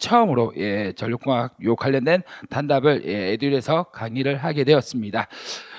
처음으로 전력공학 요 관련된 단답을 에듀에서 강의를 하게 되었습니다.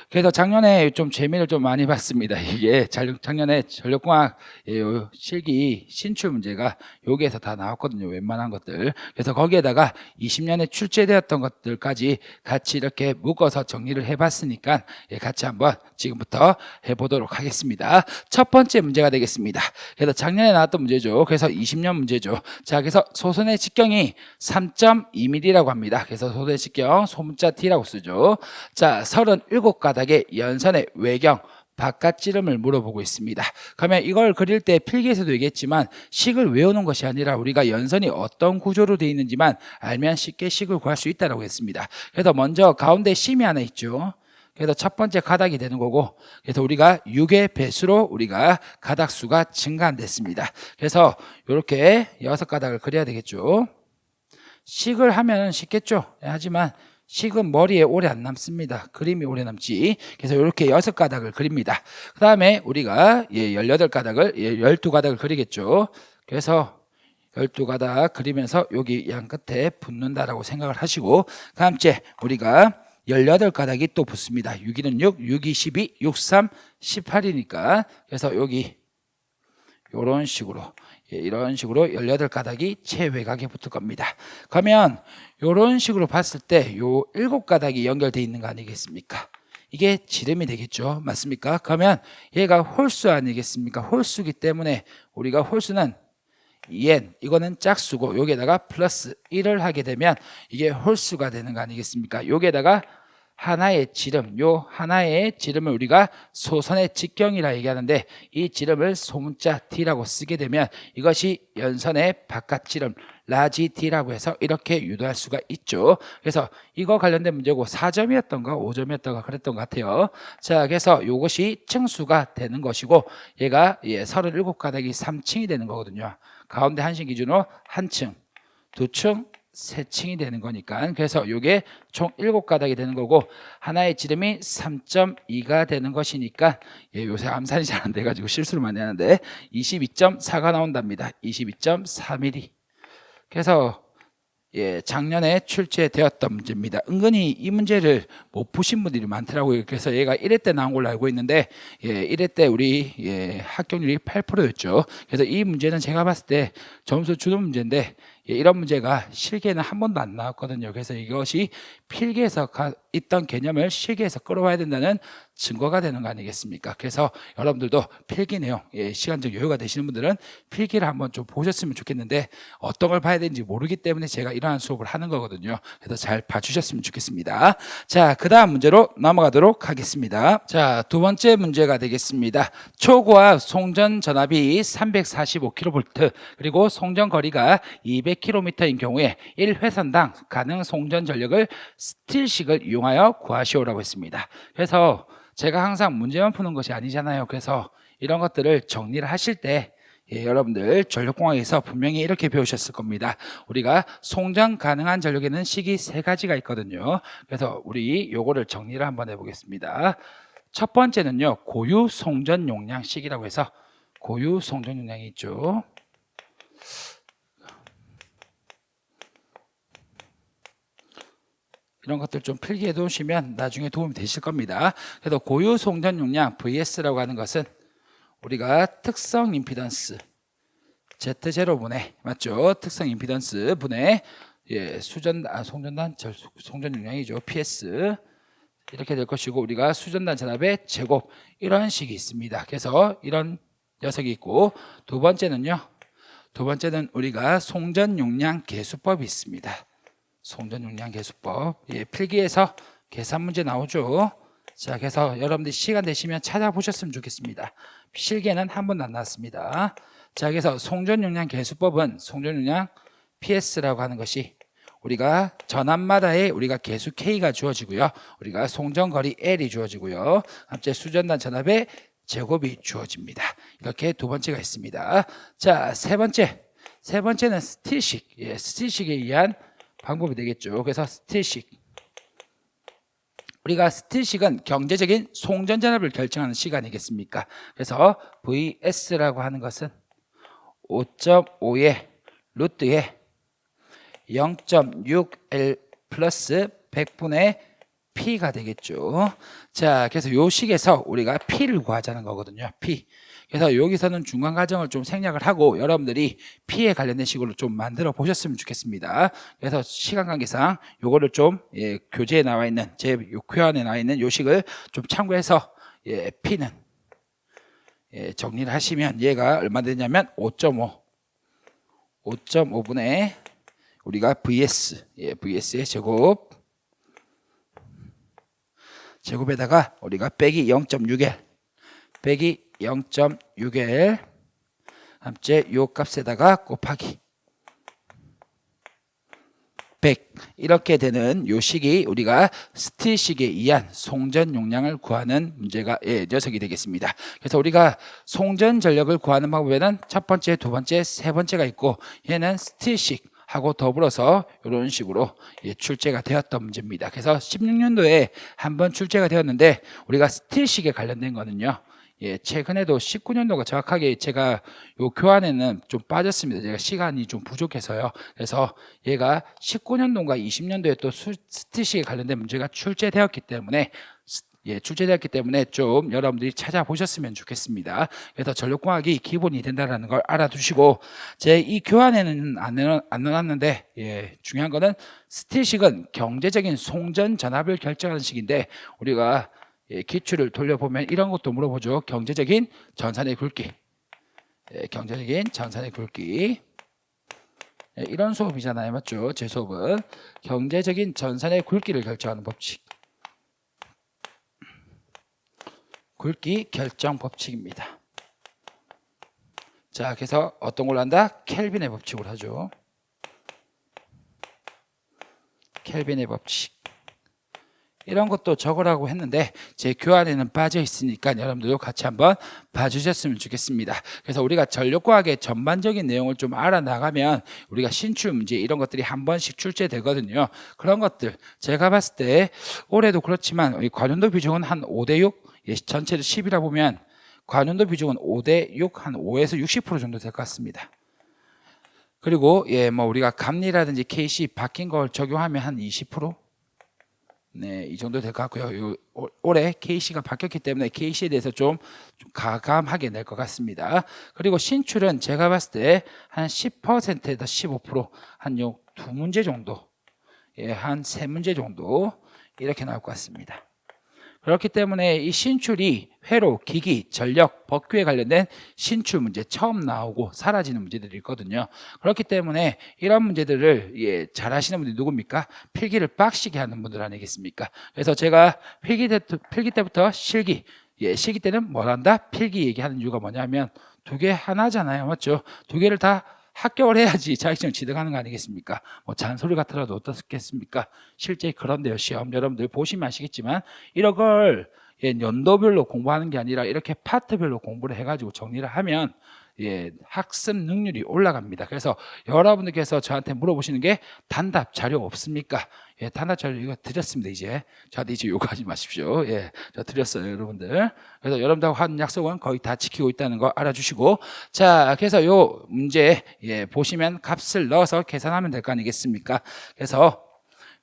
그래서 작년에 좀 재미를 좀 많이 봤습니다. 이게 작년에 전력공학 요 실기 신출 문제가 여기에서 다 나왔거든요. 웬만한 것들. 그래서 거기에다가 20년에 출제되었던 것들까지 같이 이렇게 묶어서 정리를 해봤으니까 같이 한번 지금부터 해보도록 하겠습니다. 첫 번째 문제가 되겠습니다. 그래서 작년에 나왔던 문제죠. 그래서 20년 문제죠. 자, 그래서 소선의 직경이 3.2mm라고 합니다. 그래서 소선의 직경 소문자 T라고 쓰죠. 자, 37가닥의 연선의 외경 바깥지름을 물어보고 있습니다. 그러면 이걸 그릴 때 필기에서도 얘기했지만 식을 외우는 것이 아니라 우리가 연선이 어떤 구조로 되어 있는지만 알면 쉽게 식을 구할 수 있다고 했습니다. 그래서 먼저 가운데 심이 하나 있죠. 그래서 첫 번째 가닥이 되는 거고, 그래서 우리가 6의 배수로 우리가 가닥 수가 증가됐습니다. 그래서 이렇게 6가닥을 그려야 되겠죠. 식을 하면 쉽겠죠. 하지만 식은 머리에 오래 안 남습니다. 그림이 오래 남지. 그래서 이렇게 6가닥을 그립니다. 그 다음에 우리가 18가닥을 12가닥을 그리겠죠. 그래서 12가닥 그리면서 여기 양 끝에 붙는다라고 생각을 하시고, 다음째 우리가 18가닥이 또 붙습니다. 6, 2는 6, 6, 2, 12, 6, 3, 18이니까 그래서 여기 이런 식으로 이런 식으로 18가닥이 최외곽에 붙을 겁니다. 그러면 이런 식으로 봤을 때 요 7가닥이 연결되어 있는 거 아니겠습니까? 이게 지름이 되겠죠. 맞습니까? 그러면 얘가 홀수 아니겠습니까? 홀수기 때문에 우리가 홀수는 n, 이거는 짝수고 여기에다가 플러스 1을 하게 되면 이게 홀수가 되는 거 아니겠습니까? 여기에다가 하나의 지름, 요 하나의 지름을 우리가 소선의 직경이라 얘기하는데 이 지름을 소문자 T라고 쓰게 되면 이것이 연선의 바깥 지름 라지 T라고 해서 이렇게 유도할 수가 있죠. 그래서 이거 관련된 문제고 4점이었던가 5점이었던가 그랬던 것 같아요. 자, 그래서 이것이 층수가 되는 것이고 얘가 37가닥이 3층이 되는 거거든요. 가운데 한신 기준으로 한 층, 두 층, 세 층이 되는 거니까 그래서 이게 총 7가닥이 되는 거고 하나의 지름이 3.2가 되는 것이니까 요새 암산이 잘 안 돼가지고 실수를 많이 하는데 22.4가 나온답니다. 22.4mm. 그래서 작년에 출제되었던 문제입니다. 은근히 이 문제를 못 푸신 분들이 많더라고요. 그래서 얘가 1회 때 나온 걸로 알고 있는데 1회 때 우리 합격률이 8%였죠. 그래서 이 문제는 제가 봤을 때 점수 주는 문제인데 이런 문제가 실기에는 한 번도 안 나왔거든요. 그래서 이것이 필기에서 있던 개념을 실기에서 끌어와야 된다는 증거가 되는 거 아니겠습니까? 그래서 여러분들도 필기 내용, 시간적 여유가 되시는 분들은 필기를 한번 좀 보셨으면 좋겠는데 어떤 걸 봐야 되는지 모르기 때문에 제가 이러한 수업을 하는 거거든요. 그래서 잘 봐주셨으면 좋겠습니다. 자, 그 다음 문제로 넘어가도록 하겠습니다. 자, 두 번째 문제가 되겠습니다. 초고압 송전 전압이 345kV 그리고 송전 거리가 200km인 경우에 1회선당 가능 송전 전력을 스틸식을 이용하여 구하시오라고 했습니다. 그래서 제가 항상 문제만 푸는 것이 아니잖아요. 그래서 이런 것들을 정리를 하실 때 여러분들 전력공학에서 분명히 이렇게 배우셨을 겁니다. 우리가 송전 가능한 전력에는 식이 3가지가 있거든요. 그래서 우리 요거를 정리를 한번 해보겠습니다. 첫 번째는요, 고유 송전 용량식이라고 해서 고유 송전 용량이 있죠. 이런 것들 좀 필기해 두시면 나중에 도움이 되실 겁니다. 그래서 고유 송전 용량 VS라고 하는 것은 우리가 특성 임피던스 Z0 분의 맞죠? 특성 임피던스 분의 송전단 송전 용량이죠. PS 이렇게 될 것이고 우리가 수전단 전압의 제곱 이런 식이 있습니다. 그래서 이런 녀석이 있고 두 번째는 우리가 송전 용량 계수법이 있습니다. 송전 용량 계수법 필기에서 계산 문제 나오죠. 자, 그래서 여러분들이 시간 되시면 찾아보셨으면 좋겠습니다. 실기에는 한 번도 안 나왔습니다. 자, 그래서 송전 용량 계수법은 송전 용량 PS라고 하는 것이 우리가 전압마다의 우리가 계수 K가 주어지고요. 우리가 송전 거리 L이 주어지고요. 합체 수전단 전압의 제곱이 주어집니다. 이렇게 두 번째가 있습니다. 자, 세 번째는 스틸식. 스틸식에 의한 방법이 되겠죠. 그래서 스틸식. 우리가 스틸식은 경제적인 송전 전압을 결정하는 시간이겠습니까? 그래서 VS라고 하는 것은 5.5의 루트에 0.6L 플러스 100분의 P가 되겠죠. 자, 그래서 요 식에서 우리가 P를 구하자는 거거든요. P. 그래서 여기서는 중간 과정을 좀 생략을 하고 여러분들이 P에 관련된 식으로 좀 만들어 보셨으면 좋겠습니다. 그래서 시간 관계상 요거를 좀 교재에 나와 있는 제 교환에 나와 있는 요 식을 좀 참고해서 P는 정리를 하시면 얘가 얼마 되냐면 5.5 5.5분의 우리가 VS VS의 제곱에다가 우리가 빼기 0.6L 빼기 0.6L 함께 요 값에다가 곱하기 100 이렇게 되는 요 식이 우리가 스틸식에 의한 송전 용량을 구하는 문제가 녀석이 되겠습니다. 그래서 우리가 송전 전력을 구하는 방법에는 첫 번째, 두 번째, 세 번째가 있고 얘는 스틸식 하고 더불어서 이런 식으로 출제가 되었던 문제입니다. 그래서 16년도에 한번 출제가 되었는데 우리가 스틸식에 관련된 거는요. 최근에도 19년도가 정확하게 제가 요 교환에는 좀 빠졌습니다. 제가 시간이 좀 부족해서요. 그래서 얘가 19년도인가 20년도에 또 스틸식에 관련된 문제가 출제되었기 때문에 좀 여러분들이 찾아보셨으면 좋겠습니다. 그래서 전력공학이 기본이 된다는 걸 알아두시고 제 이 교환에는 안 넣어놨는데 중요한 거는 스틸식은 경제적인 송전 전압을 결정하는 식인데 우리가 기출을 돌려보면 이런 것도 물어보죠. 경제적인 전산의 굵기 경제적인 전산의 굵기 이런 수업이잖아요. 맞죠? 제 수업은 경제적인 전산의 굵기를 결정하는 법칙 굵기 결정 법칙입니다. 자, 그래서 어떤 걸로 한다? 켈빈의 법칙으로 하죠. 켈빈의 법칙. 이런 것도 적으라고 했는데 제 교환에는 빠져 있으니까 여러분들도 같이 한번 봐주셨으면 좋겠습니다. 그래서 우리가 전력과학의 전반적인 내용을 좀 알아나가면 우리가 신출 문제 이런 것들이 한 번씩 출제되거든요. 그런 것들 제가 봤을 때 올해도 그렇지만 관연도 비중은 한 5대6 전체를 10이라 보면 관연도 비중은 5대6 한 5에서 60% 정도 될 것 같습니다. 그리고 뭐 우리가 감리라든지 KC 바뀐 걸 적용하면 한 20%? 네, 이 정도 될 것 같고요. 올해 KC가 바뀌었기 때문에 KC에 대해서 좀 가감하게 될 것 같습니다. 그리고 신출은 제가 봤을 때 한 10%에서 15%, 한 요 두 문제 정도, 한 세 문제 정도 이렇게 나올 것 같습니다. 그렇기 때문에 이 신출이 회로, 기기, 전력, 법규에 관련된 신출 문제 처음 나오고 사라지는 문제들이 있거든요. 그렇기 때문에 이런 문제들을 잘 하시는 분들이 누굽니까? 필기를 빡시게 하는 분들 아니겠습니까? 그래서 제가 필기 때부터 실기, 실기 때는 뭘 한다? 필기 얘기하는 이유가 뭐냐면 두 개 하나잖아요. 맞죠? 두 개를 다 합격을 해야지 자격증 취득하는 거 아니겠습니까? 뭐 잔소리 같더라도 어떻겠습니까? 실제 그런데요. 시험 여러분들 보시면 아시겠지만 이런 걸 연도별로 공부하는 게 아니라 이렇게 파트별로 공부를 해가지고 정리를 하면 학습 능률이 올라갑니다. 그래서 여러분들께서 저한테 물어보시는 게 단답 자료 없습니까? 단답 자료 이거 드렸습니다. 저한테 이제 요구하지 마십시오. 저 드렸어요, 여러분들. 그래서 여러분들하고 한 약속은 거의 다 지키고 있다는 거 알아주시고, 자, 그래서 요 문제 보시면 값을 넣어서 계산하면 될 거 아니겠습니까? 그래서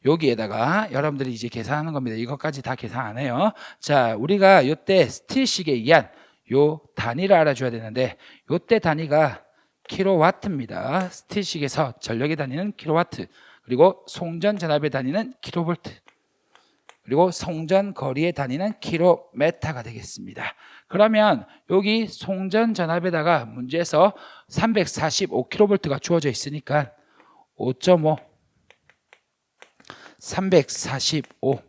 여기에다가 여러분들이 이제 계산하는 겁니다. 이것까지 다 계산 안 해요. 자, 우리가 요때 스틸식에 의한 요 단위를 알아줘야 되는데 요때 단위가 킬로와트입니다. 스틸식에서 전력의 단위는 킬로와트, 그리고 송전 전압의 단위는 킬로볼트, 그리고 송전 거리의 단위는 킬로메타가 되겠습니다. 그러면 여기 송전 전압에다가 문제에서 345킬로볼트가 주어져 있으니까 5.5 345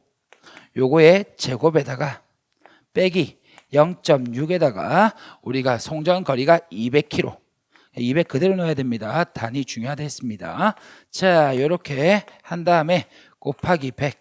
요거의 제곱에다가 빼기 0.6에다가 우리가 송전 거리가 200km 200 그대로 넣어야 됩니다. 단위 중요하다 했습니다. 자, 이렇게 한 다음에 곱하기 100.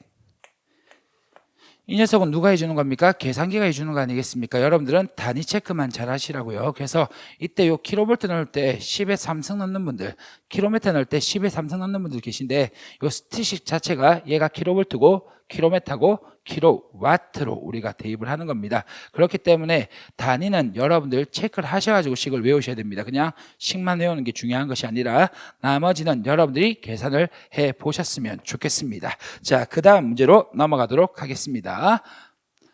이 녀석은 누가 해주는 겁니까? 계산기가 해주는 거 아니겠습니까? 여러분들은 단위 체크만 잘 하시라고요. 그래서 이때 요 킬로볼트 넣을 때 10에 3승 넣는 분들, 킬로미터 넣을 때 10에 3승 넣는 분들 계신데 요 스틸식 자체가 얘가 킬로볼트고 킬로미터고 킬로와트로 우리가 대입을 하는 겁니다. 그렇기 때문에 단위는 여러분들 체크를 하셔가지고 식을 외우셔야 됩니다. 그냥 식만 외우는 게 중요한 것이 아니라 나머지는 여러분들이 계산을 해 보셨으면 좋겠습니다. 자, 그 다음 문제로 넘어가도록 하겠습니다.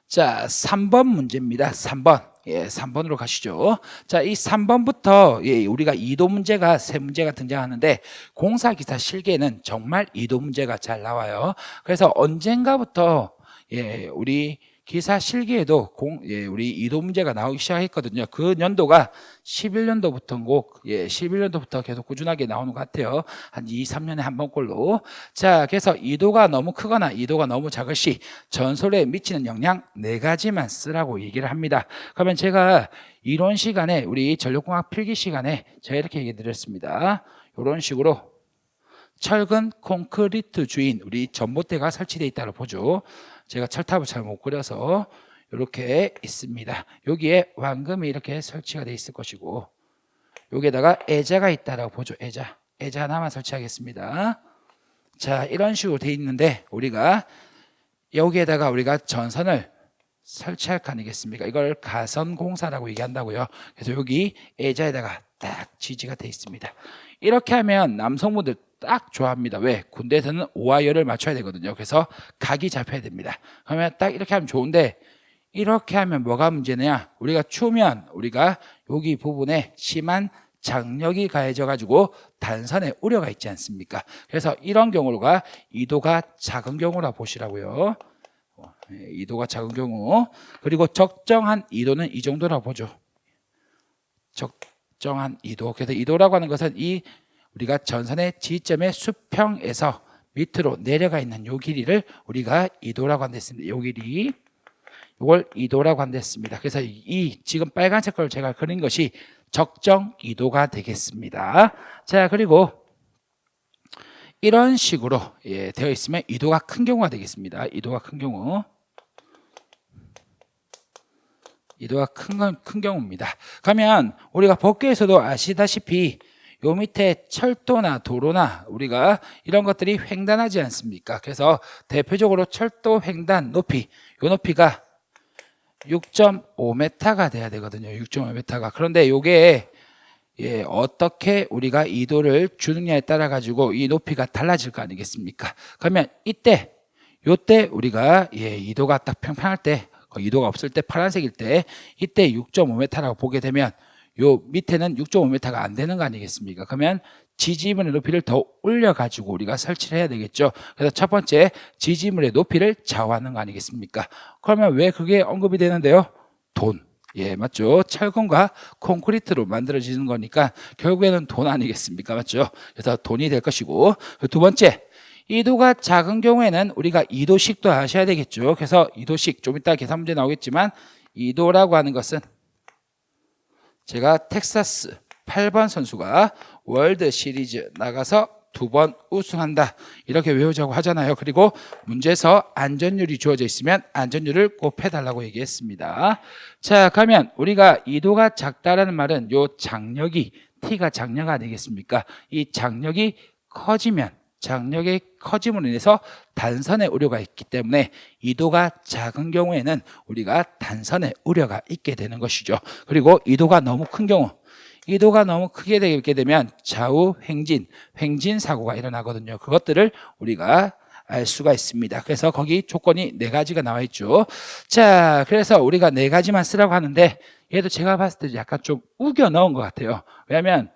자, 3번 문제입니다. 3번. 예, 3번으로 가시죠. 자, 이 3번부터 우리가 이도 문제가 세 문제가 등장하는데 공사기사 실기에는 정말 이도 문제가 잘 나와요. 그래서 언젠가부터 우리 기사 실기에도 우리 이도 문제가 나오기 시작했거든요. 그 연도가 11년도부터고 11년도부터 계속 꾸준하게 나오는 것 같아요. 한 2, 3년에 한 번꼴로. 자, 그래서 이도가 너무 크거나 이도가 너무 작을 시 전솔에 미치는 영향 4가지만 쓰라고 얘기를 합니다. 그러면 제가 이론 시간에 우리 전력공학 필기 시간에 제가 이렇게 얘기 드렸습니다. 이런 식으로 철근 콘크리트 주인 우리 전봇대가 설치되어 있다고 보죠. 제가 철탑을 잘 못 그려서 이렇게 있습니다. 여기에 완금이 이렇게 설치가 되어 있을 것이고 여기에다가 애자가 있다라고 보죠. 애자 하나만 설치하겠습니다. 자, 이런 식으로 되어 있는데 우리가 여기에다가 우리가 전선을 설치할 거 아니겠습니까? 이걸 가선공사라고 얘기한다고요. 그래서 여기 애자에다가 딱 지지가 되어 있습니다. 이렇게 하면 남성분들 딱 좋아합니다. 왜? 군대에서는 오와 열을 맞춰야 되거든요. 그래서 각이 잡혀야 됩니다. 그러면 딱 이렇게 하면 좋은데 이렇게 하면 뭐가 문제냐? 우리가 추면 우리가 여기 부분에 심한 장력이 가해져 가지고 단선에 우려가 있지 않습니까? 그래서 이런 경우가 이도가 작은 경우라 보시라고요. 이도가 작은 경우. 그리고 적정한 이도는 이 정도라고 보죠. 적정한 이도. 그래서 이도라고 하는 것은 이 우리가 전선의 지점의 수평에서 밑으로 내려가 있는 요 길이를 우리가 이도라고 한댔습니다. 요 길이 이걸 이도라고 한댔습니다. 그래서 이 지금 빨간색 걸 제가 그린 것이 적정 이도가 되겠습니다. 자, 그리고 이런 식으로 되어 있으면 이도가 큰 경우가 되겠습니다. 이도가 큰 경우. 이도가 큰 경우입니다. 그러면 우리가 법규에서도 아시다시피 요 밑에 철도나 도로나 우리가 이런 것들이 횡단하지 않습니까? 그래서 대표적으로 철도 횡단 높이, 요 높이가 6.5m가 돼야 되거든요. 6.5m가. 그런데 요게 어떻게 우리가 이도를 주느냐에 따라 가지고 이 높이가 달라질 거 아니겠습니까? 그러면 요때 우리가 이도가 딱 평평할 때, 이도가 없을 때 파란색일 때 이때 6.5m라고 보게 되면 요 밑에는 6.5m가 안 되는 거 아니겠습니까? 그러면 지지물의 높이를 더 올려가지고 우리가 설치를 해야 되겠죠. 그래서 첫 번째 지지물의 높이를 좌우하는 거 아니겠습니까? 그러면 왜 그게 언급이 되는데요? 돈. 맞죠. 철근과 콘크리트로 만들어지는 거니까 결국에는 돈 아니겠습니까? 맞죠. 그래서 돈이 될 것이고, 두 번째 이도가 작은 경우에는 우리가 이도식도 아셔야 되겠죠. 그래서 이도식 좀 이따 계산 문제 나오겠지만 이도라고 하는 것은 제가 텍사스 8번 선수가 월드 시리즈 나가서 2번 우승한다 이렇게 외우자고 하잖아요. 그리고 문제에서 안전율이 주어져 있으면 안전율을 곱해달라고 얘기했습니다. 자, 그러면 우리가 이도가 작다라는 말은 요 장력이 T가 장력 아니겠습니까? 이 장력이 커지면 장력의 커짐으로 인해서 단선에 우려가 있기 때문에 이도가 작은 경우에는 우리가 단선에 우려가 있게 되는 것이죠. 그리고 이도가 너무 큰 경우, 이도가 너무 크게 되게 되면 좌우 횡진 사고가 일어나거든요. 그것들을 우리가 알 수가 있습니다. 그래서 거기 조건이 4가지가 나와 있죠. 자, 그래서 우리가 4가지만 쓰라고 하는데 얘도 제가 봤을 때 약간 좀 우겨 넣은 것 같아요. 왜냐하면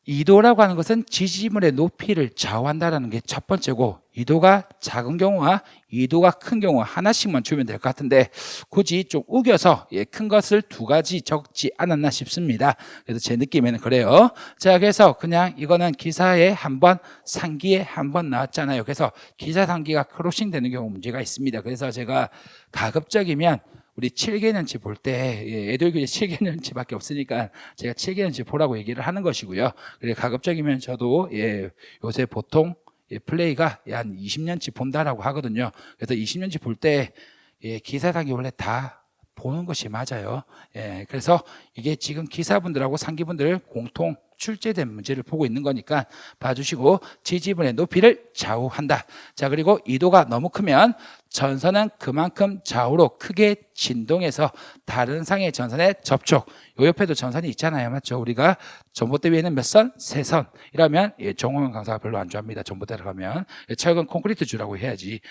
이도라고 하는 것은 지지물의 높이를 좌우한다는 게 첫 번째고, 이도가 작은 경우와 이도가 큰 경우 하나씩만 주면 될 것 같은데 굳이 좀 우겨서 큰 것을 2가지 적지 않았나 싶습니다. 그래서 제 느낌에는 그래요. 자, 그래서 그냥 이거는 기사에 한번, 상기에 한번 나왔잖아요. 그래서 기사 상기가 크로싱 되는 경우 문제가 있습니다. 그래서 제가 가급적이면 우리 7개년치 볼 때 애들교재 7개년치밖에 없으니까 제가 7개년치 보라고 얘기를 하는 것이고요. 그리고 가급적이면 저도 요새 보통 플레이가 한 20년치 본다라고 하거든요. 그래서 20년치 볼 때 기사상이 원래 다 보는 것이 맞아요. 그래서 이게 지금 기사분들하고 상기분들 공통 출제된 문제를 보고 있는 거니까 봐주시고 지지분의 높이를 좌우한다. 자, 그리고 이도가 너무 크면 전선은 그만큼 좌우로 크게 진동해서 다른 상의 전선에 접촉. 요 옆에도 전선이 있잖아요. 맞죠? 우리가 전봇대 위에는 몇 선? 세 선. 이러면 정호영 강사가 별로 안 좋아합니다. 전봇대를 가면. 철근 콘크리트 주라고 해야지.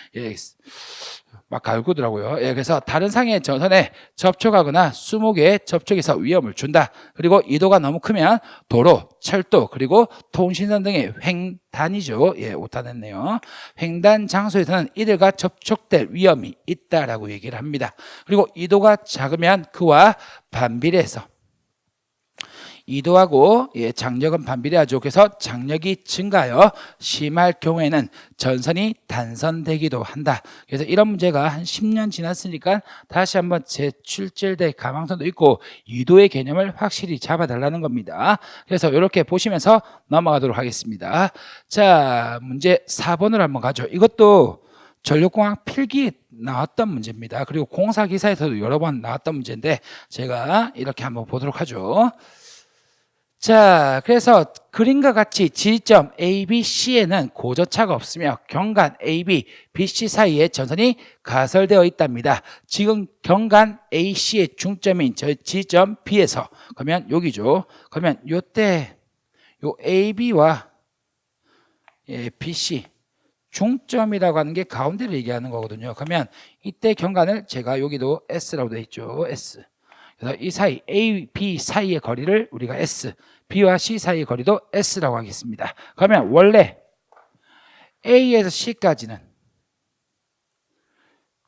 막 갈구더라고요. 그래서 다른 상의 전선에 접촉하거나 수목에 접촉해서 위험을 준다. 그리고 이도가 너무 크면 도로, 철도, 그리고 통신선 등의 횡단이죠. 오타 냈네요. 횡단 장소에서는 이들과 접촉될 위험이 있다라고 얘기를 합니다. 그리고 이도가 작으면 그와 반비례해서 이도하고 장력은 반비례하죠. 그래서 장력이 증가하여 심할 경우에는 전선이 단선되기도 한다. 그래서 이런 문제가 한 10년 지났으니까 다시 한번 재출제될 가망성도 있고 이도의 개념을 확실히 잡아달라는 겁니다. 그래서 이렇게 보시면서 넘어가도록 하겠습니다. 자, 문제 4번으로 한번 가죠. 이것도 전력공학 필기에 나왔던 문제입니다. 그리고 공사기사에서도 여러 번 나왔던 문제인데 제가 이렇게 한번 보도록 하죠. 자, 그래서 그림과 같이 지점 A, B, C에는 고저차가 없으며 경간 A, B, B, C 사이에 전선이 가설되어 있답니다. 지금 경간 A, C의 중점인 저 지점 B에서 그러면 여기죠. 그러면 요때 요 A, B와 B, C 중점이라고 하는 게 가운데를 얘기하는 거거든요. 그러면 이때 경간을 제가 여기도 S라고 되어 있죠. S. 그래서 이 사이 A, B 사이의 거리를 우리가 S, B와 C 사이의 거리도 S라고 하겠습니다. 그러면 원래 A에서 C까지는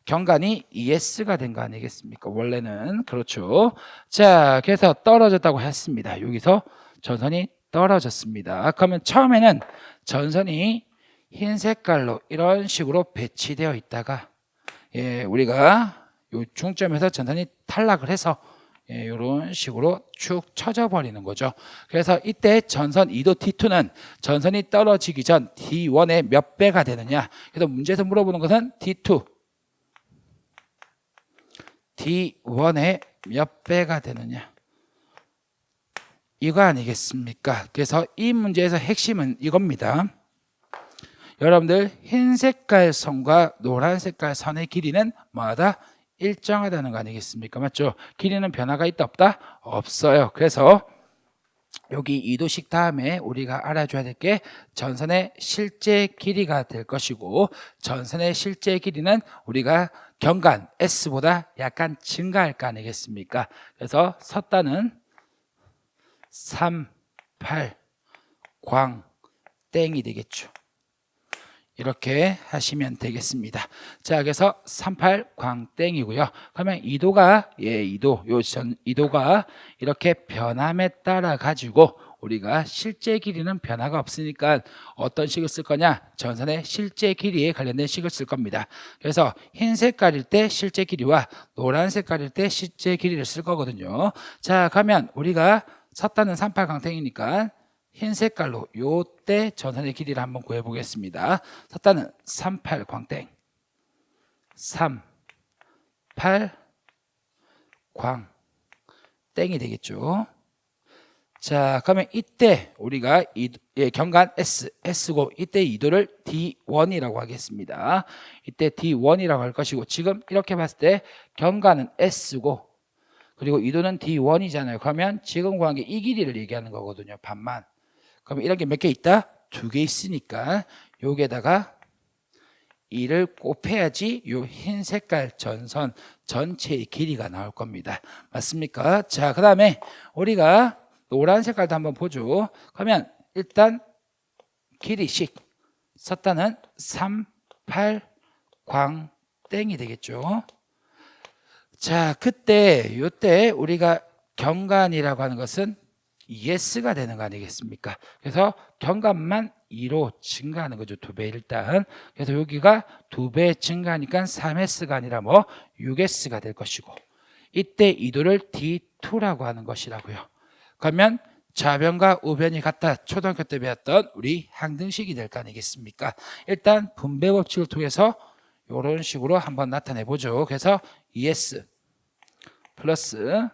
경간이 ES가 된 거 아니겠습니까? 원래는 그렇죠. 자, 그래서 떨어졌다고 했습니다. 여기서 전선이 떨어졌습니다. 그러면 처음에는 전선이 흰 색깔로 이런 식으로 배치되어 있다가 우리가 요 중점에서 전선이 탈락을 해서 이런 식으로 축 쳐져 버리는 거죠. 그래서 이때 전선 2도 T2는 전선이 떨어지기 전 T1의 몇 배가 되느냐. 그래서 문제에서 물어보는 것은 T2 T1의 몇 배가 되느냐, 이거 아니겠습니까? 그래서 이 문제에서 핵심은 이겁니다. 여러분들 흰 색깔 선과 노란 색깔 선의 길이는 뭐하다? 일정하다는 거 아니겠습니까? 맞죠? 길이는 변화가 있다 없다? 없어요. 그래서 여기 2도씩 다음에 우리가 알아줘야 될 게 전선의 실제 길이가 될 것이고, 전선의 실제 길이는 우리가 경간 S보다 약간 증가할 거 아니겠습니까? 그래서 섰다는 3, 8, 광, 땡이 되겠죠. 이렇게 하시면 되겠습니다. 자, 그래서 38 광땡이고요. 그러면 이도가 이도가 이렇게 변함에 따라 가지고 우리가 실제 길이는 변화가 없으니까 어떤 식을 쓸 거냐? 전선의 실제 길이에 관련된 식을 쓸 겁니다. 그래서 흰 색깔일 때 실제 길이와 노란 색깔일 때 실제 길이를 쓸 거거든요. 자, 그러면 우리가 섰다는 38 광땡이니까 흰 색깔로 요때 전선의 길이를 한번 구해 보겠습니다. 섰다는 38 광땡 3, 8 광 땡이 되겠죠. 자, 그러면 이때 우리가 경간 S고 이때 이도를 D1이라고 하겠습니다. 이때 D1이라고 할 것이고, 지금 이렇게 봤을 때 경간은 S고 그리고 이도는 D1이잖아요. 그러면 지금 구한 게 이 길이를 얘기하는 거거든요. 반만. 그럼 이런 게 몇 개 있다? 2개 있으니까 여기에다가 2를 곱해야지 요 흰 색깔 전선 전체의 길이가 나올 겁니다. 맞습니까? 자, 그 다음에 우리가 노란 색깔도 한번 보죠. 그러면 일단 길이식 섰다는 3, 8, 광, 땡이 되겠죠. 자, 요때 우리가 경간이라고 하는 것은 ES가 되는 거 아니겠습니까? 그래서 경간만 2로 증가하는 거죠. 2배 일단. 그래서 여기가 2배 증가하니까 3S가 아니라 6S가 될 것이고, 이때 이도를 D2라고 하는 것이라고요. 그러면 좌변과 우변이 같다. 초등학교 때 배웠던 우리 항등식이 될 거 아니겠습니까? 일단 분배 법칙을 통해서 이런 식으로 한번 나타내 보죠. 그래서 ES 플러스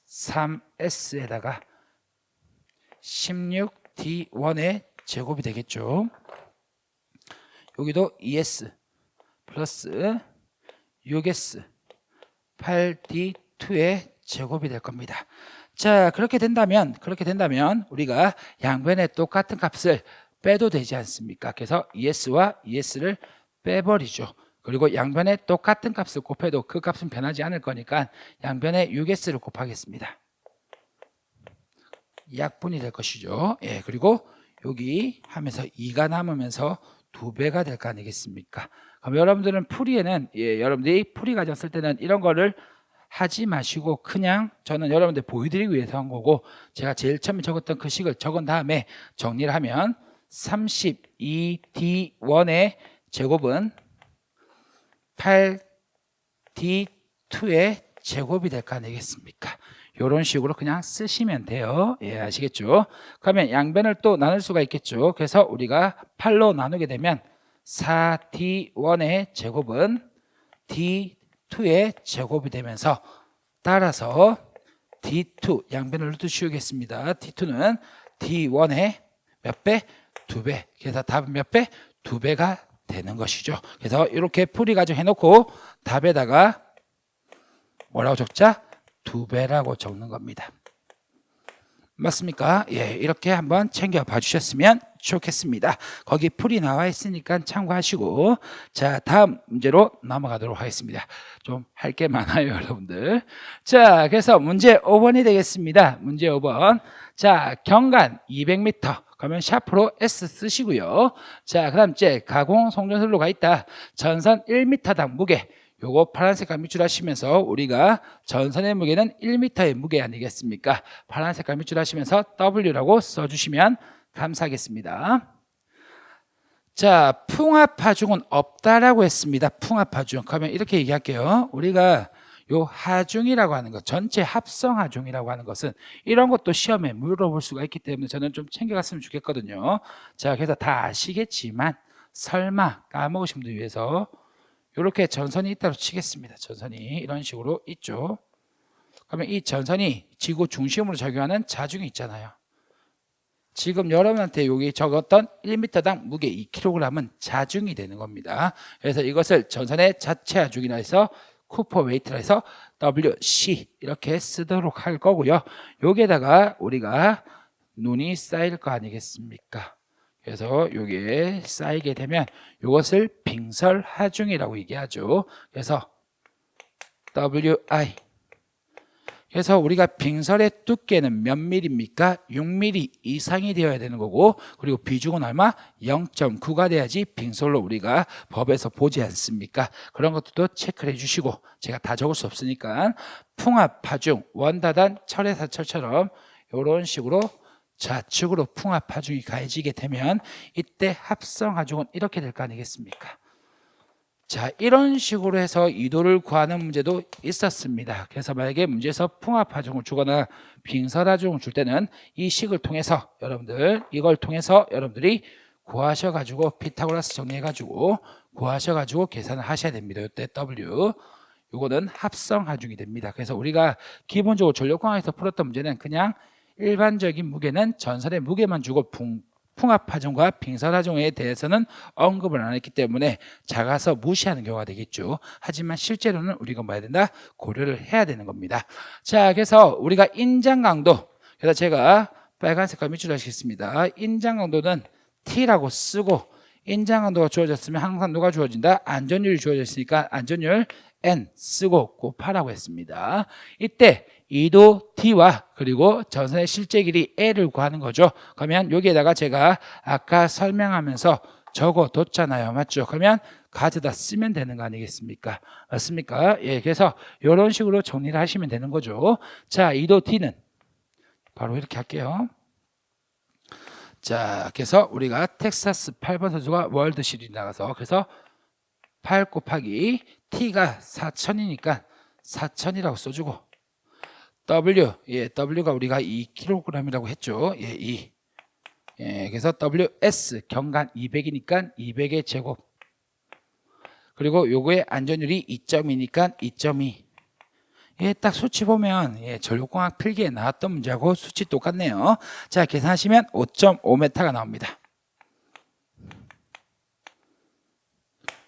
3S에다가 16D1의 제곱이 되겠죠. 여기도 2S 플러스 6S 8D2의 제곱이 될 겁니다. 자, 그렇게 된다면 우리가 양변에 똑같은 값을 빼도 되지 않습니까? 그래서 ES와 ES를 빼버리죠. 그리고 양변에 똑같은 값을 곱해도 그 값은 변하지 않을 거니까 양변에 6S를 곱하겠습니다. 약분이 될 것이죠. 예, 그리고 여기 하면서 2가 남으면서 2배가 될 거 아니겠습니까? 그럼 여러분들은 풀이에는 여러분들이 풀이 과정 쓸 때는 이런 거를 하지 마시고 그냥 저는 여러분들 보여드리기 위해서 한 거고, 제가 제일 처음에 적었던 그 식을 적은 다음에 정리를 하면 32D1의 제곱은 8D2의 제곱이 될 거 아니겠습니까? 이런 식으로 그냥 쓰시면 돼요. 예, 아시겠죠? 그러면 양변을 또 나눌 수가 있겠죠. 그래서 우리가 8로 나누게 되면 4D1의 제곱은 D2의 제곱이 되면서 따라서 D2 양변을 씌우겠습니다. D2는 D1의 몇 배? 2배. 그래서 답은 몇 배? 2배가 되는 것이죠. 그래서 이렇게 풀이 가지고 해놓고 답에다가 뭐라고 적자? 2배라고 적는 겁니다. 맞습니까? 예, 이렇게 한번 챙겨봐 주셨으면 좋겠습니다. 거기 풀이 나와 있으니까 참고하시고, 자, 다음 문제로 넘어가도록 하겠습니다. 좀 할 게 많아요, 여러분들. 자, 그래서 문제 5번이 되겠습니다. 문제 5번. 자, 경간 200m. 그러면 샤프로 S 쓰시고요. 자, 그 다음 이제 가공 송전선로가 있다. 전선 1m당 무게. 요거 파란색깔 밑줄 하시면서 우리가 전선의 무게는 1m의 무게 아니겠습니까? 파란색깔 밑줄 하시면서 W라고 써주시면 감사하겠습니다. 자, 풍합하중은 없다라고 했습니다. 풍합하중. 그러면 이렇게 얘기할게요. 우리가 요 하중이라고 하는 것, 전체 합성 하중이라고 하는 것은 이런 것도 시험에 물어볼 수가 있기 때문에 저는 좀 챙겨갔으면 좋겠거든요. 자, 그래서 다 아시겠지만 설마 까먹으신 분들 위해서 이렇게 전선이 있다고 치겠습니다. 전선이 이런 식으로 있죠. 그러면 이 전선이 지구 중심으로 작용하는 자중이 있잖아요. 지금 여러분한테 여기 적었던 1m당 무게 2kg은 자중이 되는 겁니다. 그래서 이것을 전선의 자체 하중이라 해서 쿠퍼 웨이트라 해서 WC 이렇게 쓰도록 할 거고요. 여기에다가 우리가 눈이 쌓일 거 아니겠습니까? 그래서 여기에 쌓이게 되면 이것을 빙설 하중이라고 얘기하죠. 그래서 WI. 그래서 우리가 빙설의 두께는 몇 밀입니까? 6mm 이상이 되어야 되는 거고, 그리고 비중은 얼마? 0.9가 돼야지 빙설로 우리가 법에서 보지 않습니까? 그런 것도 체크를 해주시고, 제가 다 적을 수 없으니까 풍합, 하중, 원다단, 철회사철처럼 이런 식으로 좌측으로 풍합 하중이 가해지게 되면 이때 합성 하중은 이렇게 될 거 아니겠습니까? 자, 이런 식으로 해서 이도를 구하는 문제도 있었습니다. 그래서 만약에 문제에서 풍합 하중을 주거나 빙설 하중을 줄 때는 이 식을 통해서 이걸 통해서 여러분들이 구하셔가지고 피타고라스 정리해가지고 구하셔가지고 계산을 하셔야 됩니다. 이때 W 이거는 합성 하중이 됩니다. 그래서 우리가 기본적으로 전력광학에서 풀었던 문제는 그냥 일반적인 무게는 전선의 무게만 주고 풍합하중과 빙설하중에 대해서는 언급을 안 했기 때문에 작아서 무시하는 경우가 되겠죠. 하지만 실제로는 우리가 뭐 해야 된다? 고려를 해야 되는 겁니다. 자, 그래서 우리가 인장 강도, 그래서 제가 빨간 색깔 밑줄 하시겠습니다. 인장 강도는 T라고 쓰고, 인장 강도가 주어졌으면 항상 누가 주어진다? 안전율이 주어졌으니까 안전율 N 쓰고 곱하라고 했습니다. 이때 2도 T와 그리고 전선의 실제 길이 L을 구하는 거죠. 그러면 여기에다가 제가 아까 설명하면서 적어뒀잖아요. 맞죠? 그러면 가져다 쓰면 되는 거 아니겠습니까? 맞습니까? 예, 그래서 이런 식으로 정리를 하시면 되는 거죠. 자, 2도 T는 바로 이렇게 할게요. 자, 그래서 우리가 텍사스 8번 선수가 월드 시리즈 나가서 그래서 8 곱하기 T가 4000이니까 4000이라고 써주고 W, W가 우리가 2kg이라고 했죠. 2. 그래서 WS 경간 200이니까 200의 제곱. 그리고 요거의 안전율이 2.2니까 2.2. 예, 딱 수치 보면 예, 전력공학 필기에 나왔던 문제하고 수치 똑같네요. 자, 계산하시면 5.5m가 나옵니다.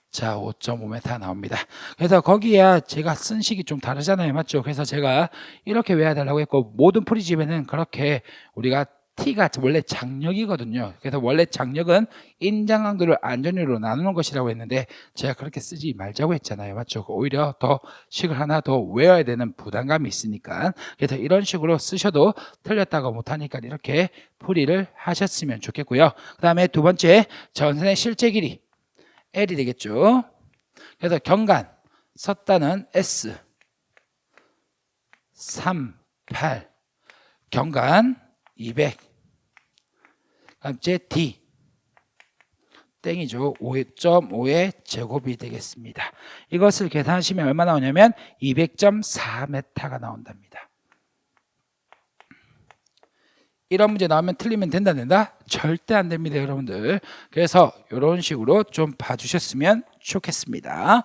자, 5.5m 나옵니다. 그래서 거기야 제가 쓴 식이 좀 다르잖아요. 맞죠? 그래서 제가 이렇게 외워달라고 했고, 모든 풀이집에는 그렇게 우리가 T가 원래 장력이거든요. 그래서 원래 장력은 인장강도를 안전율로 나누는 것이라고 했는데 제가 그렇게 쓰지 말자고 했잖아요. 맞죠? 오히려 더 식을 하나 더 외워야 되는 부담감이 있으니까. 그래서 이런 식으로 쓰셔도 틀렸다고 못하니까 이렇게 풀이를 하셨으면 좋겠고요. 그 다음에 두 번째, 전선의 실제 길이. L이 되겠죠. 그래서 경간 섰다는 S 3, 8 경간 200 다음째 D 땡이죠. 5.5의 제곱이 되겠습니다. 이것을 계산하시면 얼마 나오냐면 200.4m가 나온답니다. 이런 문제 나오면 틀리면 된다? 절대 안 됩니다, 여러분들. 그래서 이런 식으로 좀 봐주셨으면 좋겠습니다.